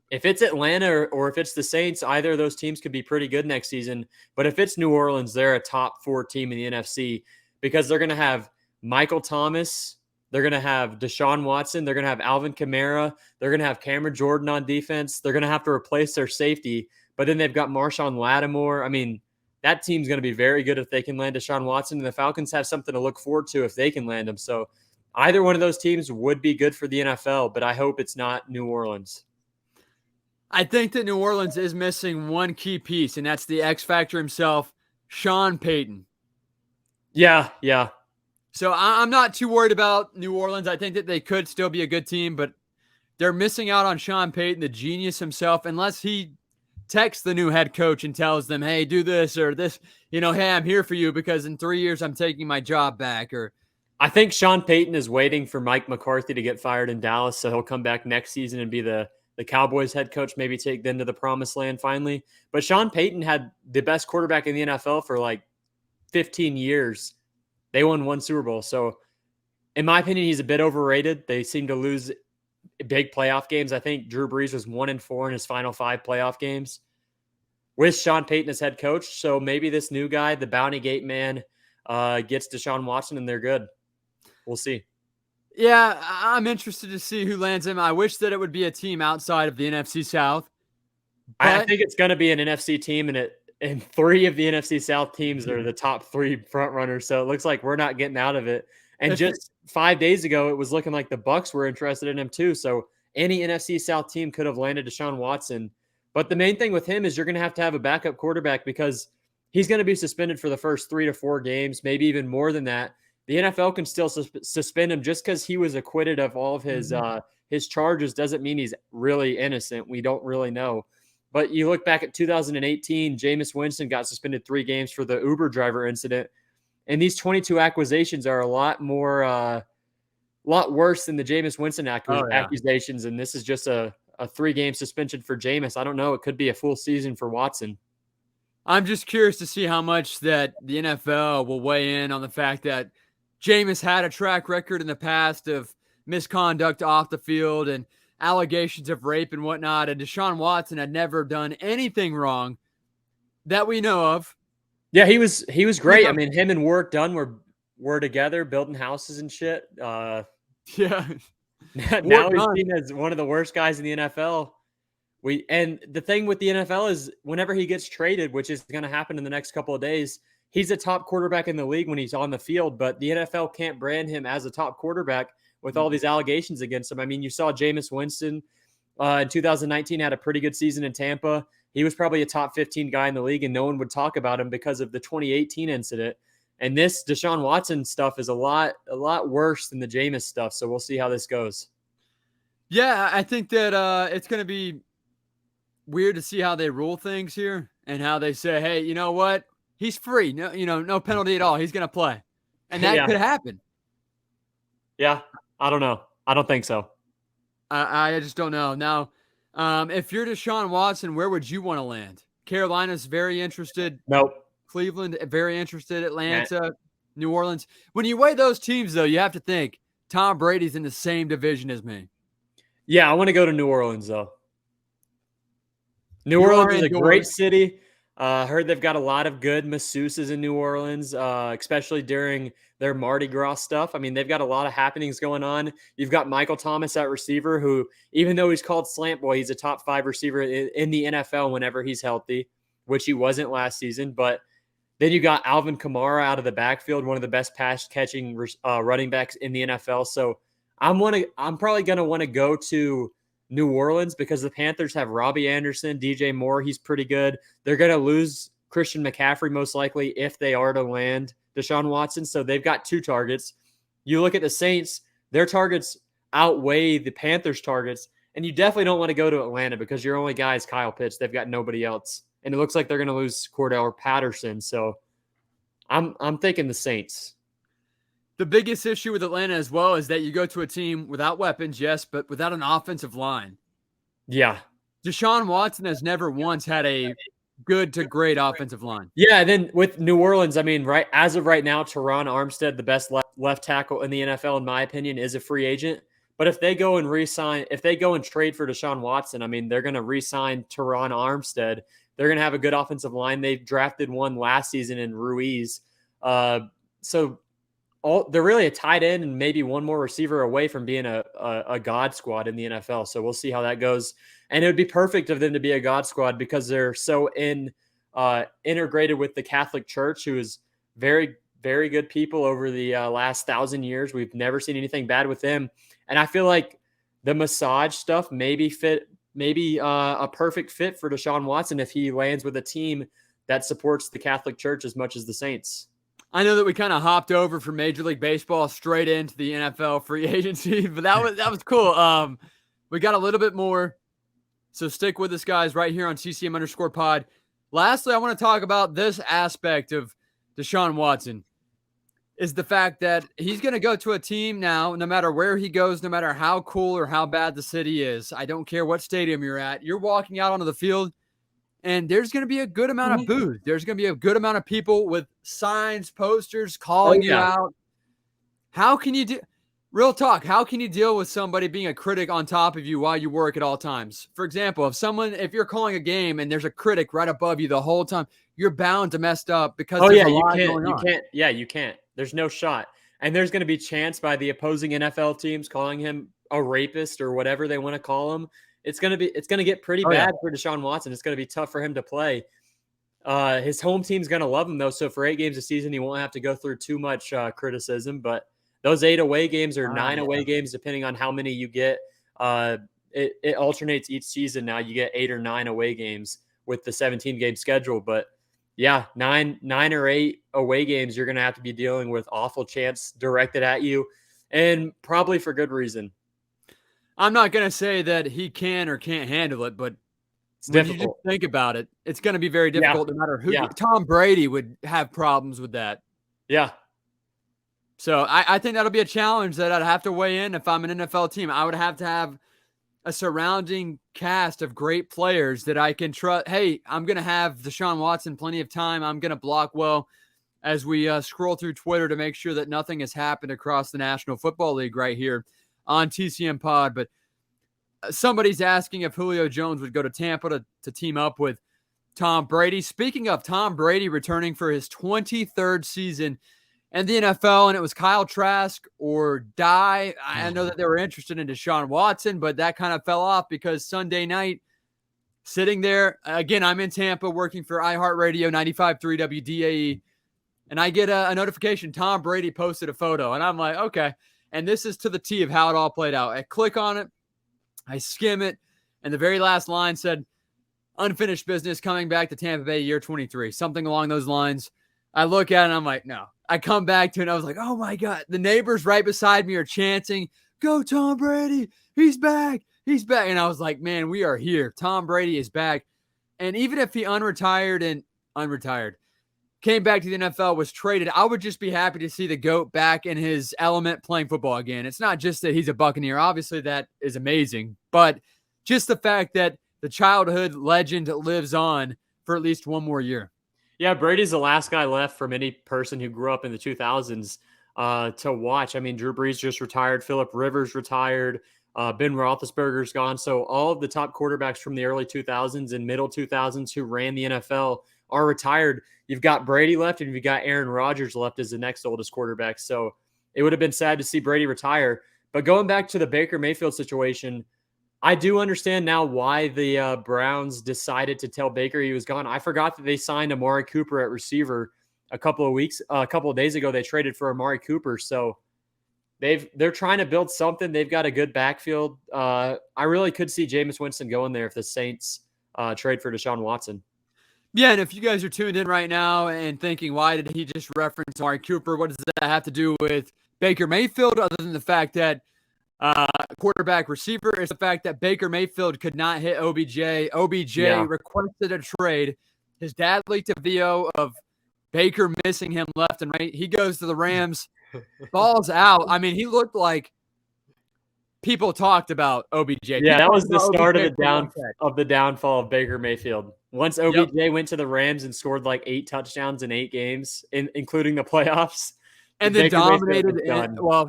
if it's Atlanta or if it's the Saints, either of those teams could be pretty good next season. But if it's New Orleans, they're a top 4 team in the NFC, because they're going to have Michael Thomas, they're going to have Deshaun Watson, they're going to have Alvin Kamara, they're going to have Cameron Jordan on defense, they're going to have to replace their safety, but then they've got Marshawn Lattimore. I mean, that team's going to be very good if they can land Deshaun Watson, and the Falcons have something to look forward to if they can land him. So either one of those teams would be good for the NFL, but I hope it's not New Orleans. I think that New Orleans is missing one key piece, and that's the X Factor himself, Sean Payton. Yeah. So I'm not too worried about New Orleans. I think that they could still be a good team, but they're missing out on Sean Payton, the genius himself, unless he texts the new head coach and tells them, hey, do this or this, hey, I'm here for you because in 3 years I'm taking my job back. Or I think Sean Payton is waiting for Mike McCarthy to get fired in Dallas, so he'll come back next season and be the Cowboys head coach, maybe take them to the promised land finally. But Sean Payton had the best quarterback in the NFL for like 15 years. They won 1 Super Bowl. So in my opinion, he's a bit overrated. They seem to lose big playoff games. I think Drew Brees was 1-4 in his final 5 playoff games with Sean Payton as head coach. So maybe this new guy, the Bounty Gate man, gets Deshaun Watson and they're good. We'll see. Yeah, I'm interested to see who lands him. I wish that it would be a team outside of the NFC South. I think it's going to be an NFC team, and 3 of the NFC South teams are the top 3 front runners. So it looks like we're not getting out of it. And just 5 days ago, it was looking like the Bucs were interested in him too. So any NFC South team could have landed Deshaun Watson. But the main thing with him is you're going to have a backup quarterback because he's going to be suspended for the first 3 to 4 games, maybe even more than that. The NFL can still suspend him just because he was acquitted of all of his charges doesn't mean he's really innocent. We don't really know. But you look back at 2018, Jameis Winston got suspended 3 games for the Uber driver incident. And these 22 accusations are a lot worse than the Jameis Winston accusations. And this is just a 3-game suspension for Jameis. I don't know. It could be a full season for Watson. I'm just curious to see how much that the NFL will weigh in on the fact that Jameis had a track record in the past of misconduct off the field and allegations of rape and whatnot. And Deshaun Watson had never done anything wrong that we know of. Yeah, he was great. I mean, him and Warwick Dunn were together building houses and shit. Yeah. Now he's seen as one of the worst guys in the NFL. And the thing with the NFL is whenever he gets traded, which is going to happen in the next couple of days, he's a top quarterback in the league when he's on the field, but the NFL can't brand him as a top quarterback with all these allegations against him. I mean, you saw Jameis Winston in 2019 had a pretty good season in Tampa. He was probably a top 15 guy in the league, and no one would talk about him because of the 2018 incident. And this Deshaun Watson stuff is a lot worse than the Jameis stuff. So we'll see how this goes. Yeah, I think that it's going to be weird to see how they rule things here and how they say, hey, you know what? He's free. No, no penalty at all. He's going to play. And that could happen. Yeah, I don't know. I don't think so. I just don't know. Now, if you're Deshaun Watson, where would you want to land? Carolina's very interested. Nope. Cleveland, very interested. Atlanta, New Orleans. When you weigh those teams, though, you have to think Tom Brady's in the same division as me. Yeah, I want to go to New Orleans, though. New Orleans is a great city. Heard they've got a lot of good masseuses in New Orleans, especially during their Mardi Gras stuff. I mean, they've got a lot of happenings going on. You've got Michael Thomas at receiver, who, even though he's called Slant Boy, he's a top 5 receiver in the NFL whenever he's healthy, which he wasn't last season. But then you got Alvin Kamara out of the backfield, one of the best pass catching running backs in the NFL. So I'm probably going to want to go to New Orleans because the Panthers have Robbie Anderson, DJ Moore. He's pretty good. They're going to lose Christian McCaffrey most likely if they are to land Deshaun Watson. So they've got 2 targets. You look at the Saints, their targets outweigh the Panthers' targets. And you definitely don't want to go to Atlanta because your only guy is Kyle Pitts. They've got nobody else. And it looks like they're going to lose Cordell Patterson. So I'm thinking the Saints. The biggest issue with Atlanta as well is that you go to a team without weapons, yes, but without an offensive line. Yeah. Deshaun Watson has never once had a good to great offensive line. Yeah, and then with New Orleans, I mean, as of right now, Teron Armstead, the best left tackle in the NFL, in my opinion, is a free agent. But if they go and trade for Deshaun Watson, I mean, they're going to re-sign Teron Armstead. They're going to have a good offensive line. They drafted one last season in Ruiz. So they're really a tight end and maybe one more receiver away from being a God squad in the NFL. So we'll see how that goes. And it would be perfect of them to be a God squad because they're so integrated with the Catholic Church, who is very, very good people over the last 1,000 years. We've never seen anything bad with them. And I feel like the massage stuff maybe a perfect fit for Deshaun Watson if he lands with a team that supports the Catholic Church as much as the Saints. I know that we kind of hopped over from Major League Baseball straight into the NFL free agency, but that was cool. We got a little bit more, so stick with us, guys, right here on CCM_pod. Lastly, I want to talk about this aspect of Deshaun Watson, is the fact that he's going to go to a team now, no matter where he goes, no matter how cool or how bad the city is. I don't care what stadium you're at. You're walking out onto the field, and there's going to be a good amount of booze. There's going to be a good amount of people with signs, posters, calling you out. How can you do? Real talk. How can you deal with somebody being a critic on top of you while you work at all times? For example, if you're calling a game and there's a critic right above you the whole time, you're bound to mess up because there's a lot going on. You can't. There's no shot. And there's going to be chance by the opposing NFL teams calling him a rapist or whatever they want to call him. It's going to get pretty bad for Deshaun Watson. It's going to be tough for him to play. His home team's going to love him though. So for 8 games a season, he won't have to go through too much criticism, but those 8 away games or 9 away games, depending on how many you get, it alternates each season. Now you get 8 or 9 away games with the 17-game schedule. But yeah, 9 or 8 away games, you're going to have to be dealing with awful chants directed at you, and probably for good reason. I'm not going to say that he can or can't handle it, but it's difficult. You just think about it, it's going to be very difficult no matter who. Tom Brady would have problems with that. Yeah. So I think that'll be a challenge that I'd have to weigh in if I'm an NFL team. I would have to have a surrounding cast of great players that I can trust. Hey, I'm going to have Deshaun Watson plenty of time. I'm going to block well as we scroll through Twitter to make sure that nothing has happened across the National Football League right here on TCM Pod. But somebody's asking if Julio Jones would go to Tampa to team up with Tom Brady. Speaking of Tom Brady returning for his 23rd season in the NFL, and it was Kyle Trask or die. I know that they were interested in Deshaun Watson, but that kind of fell off because Sunday night, sitting there, again, I'm in Tampa working for iHeartRadio 95.3 WDAE, and I get a notification. Tom Brady posted a photo, and I'm like, okay. And this is to the T of how it all played out. I click on it, I skim it, and the very last line said, unfinished business coming back to Tampa Bay year 23, something along those lines. I look at it and I'm like, no. I come back to it and I was like, oh my God. The neighbors right beside me are chanting, go Tom Brady. He's back. He's back. And I was like, man, we are here. Tom Brady is back. And even if he unretired, came back to the NFL, was traded, I would just be happy to see the GOAT back in his element playing football again. It's not just that he's a Buccaneer. Obviously, that is amazing. But just the fact that the childhood legend lives on for at least one more year. Yeah, Brady's the last guy left from any person who grew up in the 2000s to watch. I mean, Drew Brees just retired. Philip Rivers retired. Ben Roethlisberger's gone. So all of the top quarterbacks from the early 2000s and middle 2000s who ran the NFL are retired. You've got Brady left, and you've got Aaron Rodgers left as the next oldest quarterback. So it would have been sad to see Brady retire. But going back to the Baker Mayfield situation, I do understand now why the Browns decided to tell Baker he was gone. I forgot that they signed Amari Cooper at receiver a couple of days ago. They traded for Amari Cooper. So they're trying to build something. They've got a good backfield. I really could see Jameis Winston going there if the Saints trade for Deshaun Watson. Yeah, and if you guys are tuned in right now and thinking, why did he just reference Amari Cooper? What does that have to do with Baker Mayfield other than the fact that quarterback receiver is the fact that Baker Mayfield could not hit OBJ. OBJ requested a trade. His dad leaked a video of Baker missing him left and right. He goes to the Rams, balls out. I mean, he looked like people talked about OBJ. Yeah, that was the start of the downfall of Baker Mayfield. Once OBJ went to the Rams and scored like 8 touchdowns in 8 games, including the playoffs. And then dominated.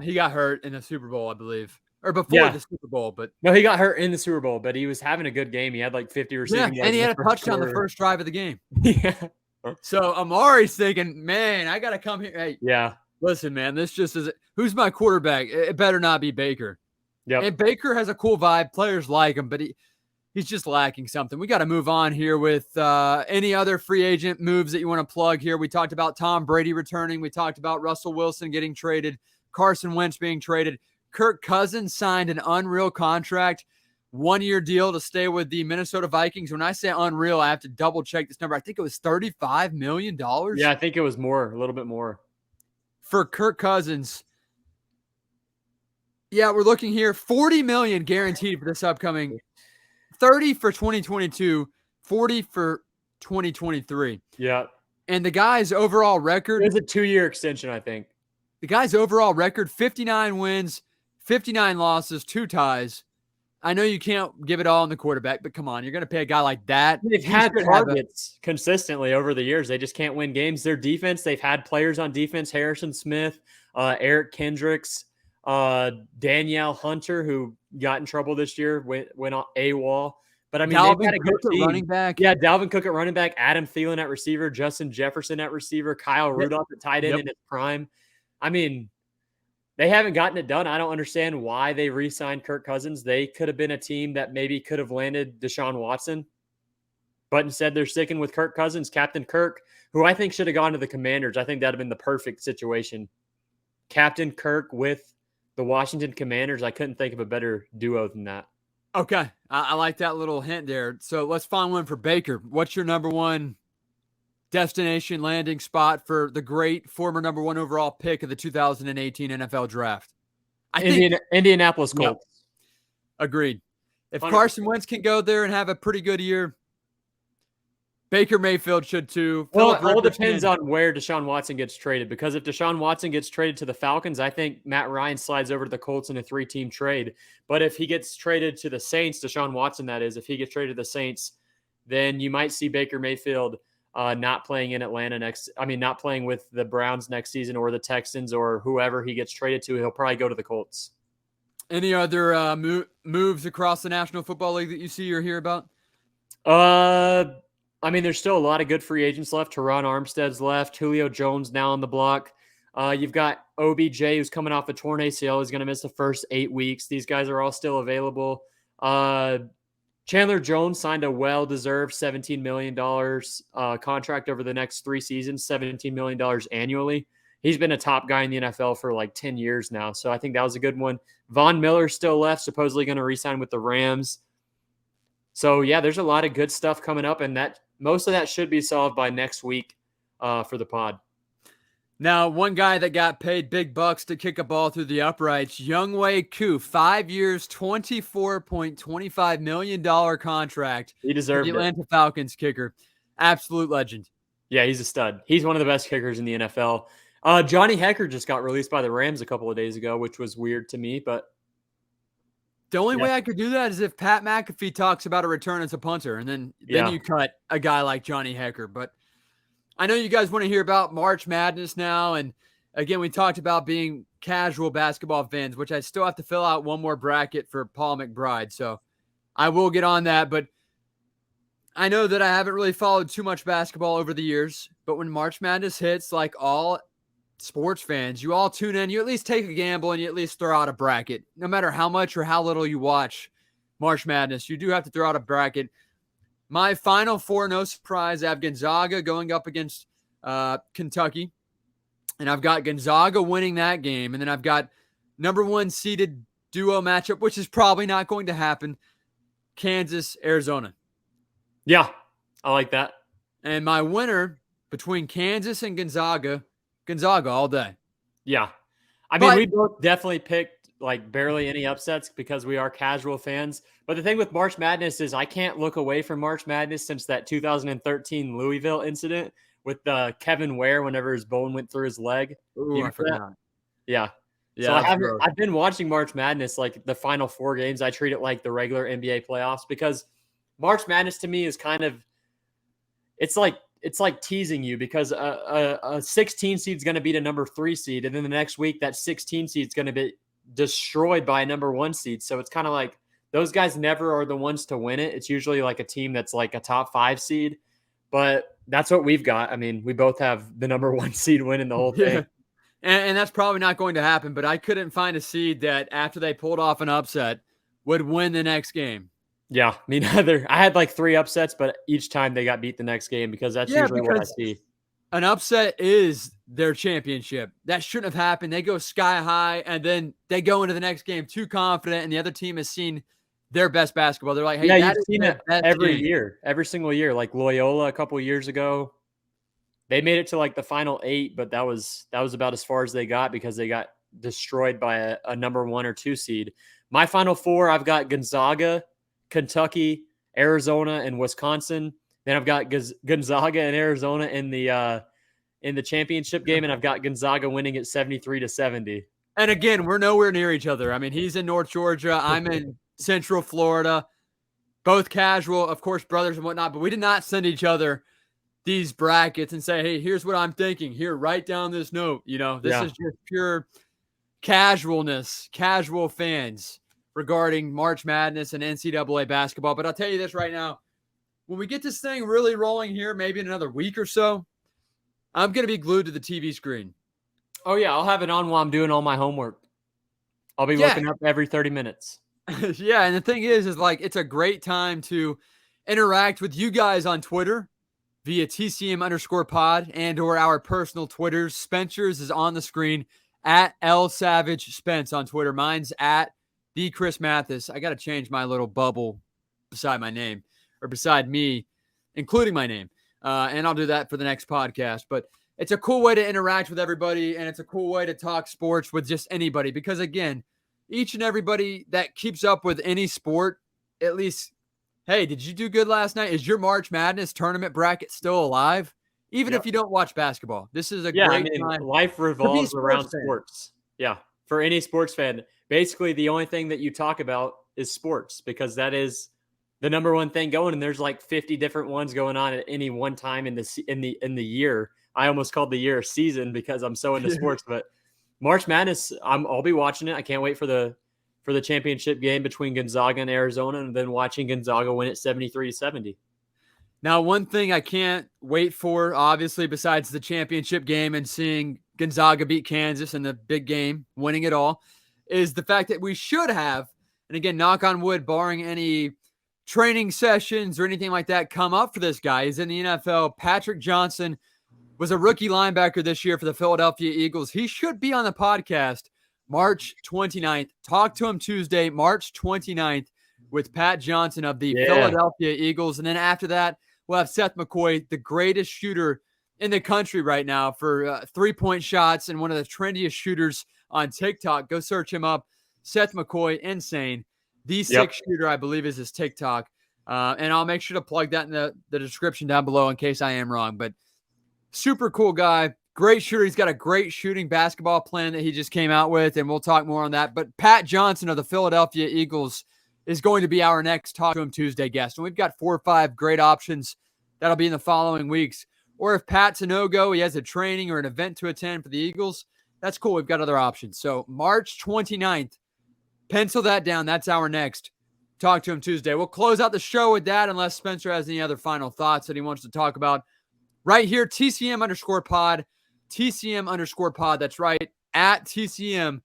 He got hurt in the Super Bowl, I believe. Or before the Super Bowl. But no, he got hurt in the Super Bowl, but he was having a good game. He had like 50 receiving yards. And he had a touchdown the first drive of the game. Yeah. So Amari's thinking, man, I got to come here. Hey, listen, man, this just is – who's my quarterback? It better not be Baker. Yep. And Baker has a cool vibe. Players like him, but he's just lacking something. We got to move on here with any other free agent moves that you want to plug here. We talked about Tom Brady returning. We talked about Russell Wilson getting traded, Carson Wentz being traded. Kirk Cousins signed an unreal contract, 1-year deal to stay with the Minnesota Vikings. When I say unreal, I have to double check this number. I think it was $35 million. Yeah, I think it was more, a little bit more. For Kirk Cousins. Yeah, we're looking here. $40 million guaranteed for this upcoming. 30 for 2022, 40 for 2023. Yeah. And the guy's overall record. It's a 2-year extension, I think. The guy's overall record, 59 wins, 59 losses, 2 ties. I know you can't give it all on the quarterback, but come on, you're going to pay a guy like that. They've had targets consistently over the years. They just can't win games. Their defense, they've had players on defense, Harrison Smith, Eric Kendricks, Danielle Hunter, who got in trouble this year, went on AWOL. But I mean, Dalvin they've got a good Cook team. at running back. Yeah, Dalvin Cook at running back, Adam Thielen at receiver, Justin Jefferson at receiver, Kyle Rudolph at tight end in his prime. I mean, they haven't gotten it done. I don't understand why they re-signed Kirk Cousins. They could have been a team that maybe could have landed Deshaun Watson. But instead, they're sticking with Kirk Cousins, Captain Kirk, who I think should have gone to the Commanders. I think that would have been the perfect situation. Captain Kirk with the Washington Commanders. I couldn't think of a better duo than that. Okay. I like that little hint there. So let's find one for Baker. What's your number one destination landing spot for the great former number one overall pick of the 2018 NFL draft? Indianapolis Colts. Yep. Agreed. If 100%. Carson Wentz can go there and have a pretty good year, Baker Mayfield should too. Well, it all depends on where Deshaun Watson gets traded, because if Deshaun Watson gets traded to the Falcons, I think Matt Ryan slides over to the Colts in a 3-team trade. But if he gets traded to the Saints, Deshaun Watson, that is, if he gets traded to the Saints, then you might see Baker Mayfield not playing in Atlanta not playing with the Browns next season or the Texans or whoever he gets traded to. He'll probably go to the Colts. Any other moves across the National Football League that you see or hear about? There's still a lot of good free agents left. Teron Armstead's left. Julio Jones now on the block. You've got OBJ, who's coming off a torn ACL. He's going to miss the first 8 weeks. These guys are all still available. Chandler Jones signed a well-deserved $17 million contract over the next 3 seasons, $17 million annually. He's been a top guy in the NFL for like 10 years now, so I think that was a good one. Von Miller's still left, supposedly going to re-sign with the Rams. So, yeah, there's a lot of good stuff coming up, and that most of that should be solved by next week for the pod. Now, one guy that got paid big bucks to kick a ball through the uprights, Younghoe Koo, 5 years, $24.25 million contract. He deserved the Atlanta Falcons kicker. Absolute legend. Yeah, he's a stud. He's one of the best kickers in the NFL. Johnny Hekker just got released by the Rams a couple of days ago, which was weird to me, but the only way I could do that is if Pat McAfee talks about a return as a punter, and then you cut a guy like Johnny Hekker. But I know you guys want to hear about March Madness now. And again, we talked about being casual basketball fans, which I still have to fill out one more bracket for Paul McBride. So I will get on that. But I know that I haven't really followed too much basketball over the years. But when March Madness hits, like all sports fans, you all tune in, you at least take a gamble, and you at least throw out a bracket. No matter how much or how little you watch March Madness, you do have to throw out a bracket. My final four, no surprise, I have Gonzaga going up against Kentucky, and I've got Gonzaga winning that game, and then I've got number one seeded duo matchup, which is probably not going to happen, Kansas, Arizona. Yeah, I like that. And my winner between Kansas and Gonzaga all day. Yeah. We both definitely picked like barely any upsets because we are casual fans. But the thing with March Madness is I can't look away from March Madness since that 2013 Louisville incident with Kevin Ware whenever his bone went through his leg. Ooh, I forgot. Yeah. So I've been watching March Madness, like the final 4 games. I treat it like the regular NBA playoffs because March Madness to me is kind of, it's like teasing you because a 16 seed is going to beat a number 3 seed. And then the next week, that 16 seed is going to be destroyed by a number 1 seed. So it's kind of like those guys never are the ones to win it. It's usually like a team that's like a top 5 seed, but that's what we've got. I mean, we both have the number 1 seed winning the whole thing. Yeah. And that's probably not going to happen, but I couldn't find a seed that after they pulled off an upset would win the next game. Yeah, me neither. I had like 3 upsets, but each time they got beat the next game because that's usually what I see. An upset is their championship. That shouldn't have happened. They go sky high, and then they go into the next game too confident, and the other team has seen their best basketball. They're like, hey, yeah, you've seen it every year, every single year. Like Loyola a couple of years ago, they made it to like the final 8, but that was about as far as they got because they got destroyed by a number 1 or 2 seed. My final 4, I've got Gonzaga, Kentucky, Arizona, and Wisconsin. Then I've got Gonzaga and Arizona in the championship game, and I've got Gonzaga winning it 73-70. And again, we're nowhere near each other. I mean, he's in North Georgia. I'm in Central Florida. Both casual, of course, brothers and whatnot, but we did not send each other these brackets and say, hey, here's what I'm thinking. Here, write down this note. You know, this is just pure casual fans regarding March Madness and NCAA basketball. But I'll tell you this right now. When we get this thing really rolling here, maybe in another week or so, I'm going to be glued to the TV screen. Oh, yeah. I'll have it on while I'm doing all my homework. I'll be looking up every 30 minutes. Yeah, and the thing is like it's a great time to interact with you guys on Twitter via TCM_pod and or our personal Twitters. Spencer's is on the screen at L Savage Spence on Twitter. Mine's at the Chris Mathis. I got to change my little bubble beside my name or beside me, including my name. And I'll do that for the next podcast. But it's a cool way to interact with everybody, and it's a cool way to talk sports with just anybody. Because, again, each and everybody that keeps up with any sport, at least, hey, did you do good last night? Is your March Madness tournament bracket still alive? Even if you don't watch basketball, this is a great time. Life revolves around sports. Yeah, for any sports fan. Basically, the only thing that you talk about is sports because that is the number one thing going, and there's like 50 different ones going on at any one time in the year. I almost called the year a season because I'm so into sports, but March Madness, I'll be watching it. I can't wait for the championship game between Gonzaga and Arizona, and then watching Gonzaga win it 73-70. Now, one thing I can't wait for, obviously, besides the championship game and seeing Gonzaga beat Kansas in the big game, winning it all, is the fact that we should have, and again, knock on wood, barring any training sessions or anything like that come up for this guy. He's in the NFL. Patrick Johnson was a rookie linebacker this year for the Philadelphia Eagles. He should be on the podcast March 29th. Talk to him Tuesday, March 29th with Pat Johnson of the Philadelphia Eagles. And then after that, we'll have Seth McCoy, the greatest shooter in the country right now for three-point shots and one of the trendiest shooters on TikTok. Go search him up. Seth McCoy, insane. The Six Shooter, I believe, is his TikTok. And I'll make sure to plug that in the description down below in case I am wrong. But super cool guy. Great shooter. He's got a great shooting basketball plan that he just came out with, and we'll talk more on that. But Pat Johnson of the Philadelphia Eagles is going to be our next Talk to Him Tuesday guest. And we've got 4 or 5 great options that'll be in the following weeks. Or if Pat's a no-go, he has a training or an event to attend for the Eagles, that's cool. We've got other options. So March 29th, pencil that down. That's our next Talk to Him Tuesday. We'll close out the show with that unless Spencer has any other final thoughts that he wants to talk about. Right here, TCM_pod. TCM_pod. That's right, at TCM_pod.